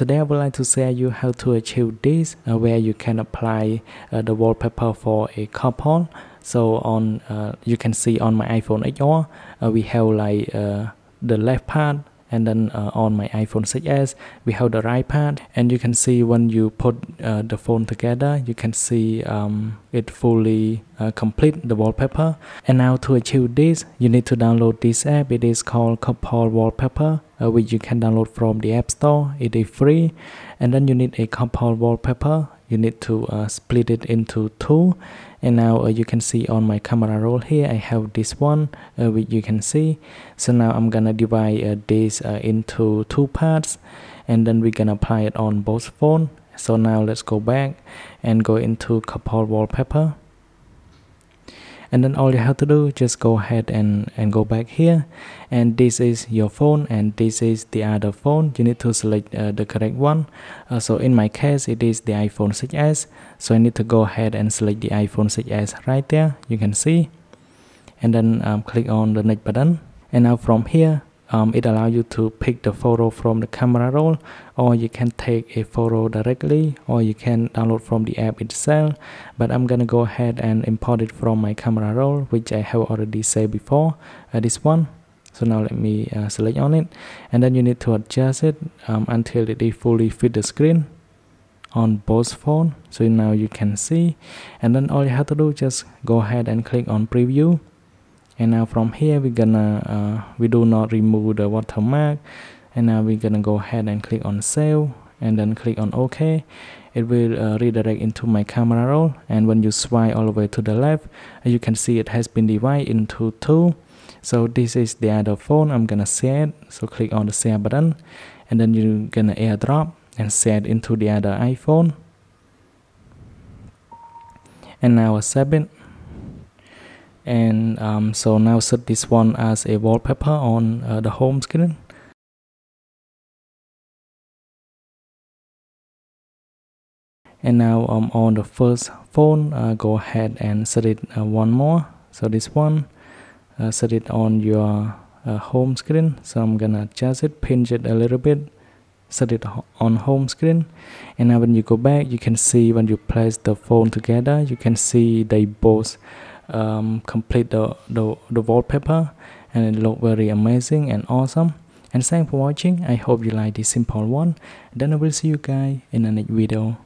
Today I would like to share you how to achieve this where you can apply the wallpaper for a couple. So on you can see on my iPhone XR we have like the left part, and then on my iPhone 6s we have the right part, and you can see when you put the phone together, you can see it fully complete the wallpaper. And now to achieve this, you need to download this app. It is called Couple Wallpaper, which you can download from the App Store. It is free. And then you need a couple wallpaper. You need to split it into two. And now you can see on my camera roll here I have this one, which you can see. So now I'm gonna divide this into two parts, and then we're gonna apply it on both phones. So now let's go back and go into couple wallpaper, and then all you have to do, just go ahead and go back here, and this is your phone and this is the other phone. You need to select the correct one. So in my case it is the iPhone 6s, so I need to go ahead and select the iPhone 6s right there, you can see, and then click on the next button. And now from here it allows you to pick the photo from the camera roll, or you can take a photo directly, or you can download from the app itself. But I'm gonna go ahead and import it from my camera roll, which I have already saved before, this one. So now let me select on it, and then you need to adjust it until it fully fit the screen on both phones. So now you can see, and then all you have to do, just go ahead and click on preview. And now from here we're gonna we do not remove the watermark, and now we're gonna go ahead and click on save, and then click on OK. It will redirect into my camera roll, and when you swipe all the way to the left, you can see it has been divided into two. So this is the other phone. I'm gonna share it, so click on the share button, and then you're gonna airdrop and share it into the other iPhone. And now accept it. And so now set this one as a wallpaper on the home screen. And now on the first phone, go ahead and set it one more. So this one, set it on your home screen. So I'm gonna adjust it, pinch it a little bit, set it on home screen. And now when you go back, you can see when you place the phone together, you can see they both complete the wallpaper, and it look very amazing and awesome. And thanks for watching. I hope you like this simple one. Then I will see you guys in the next video.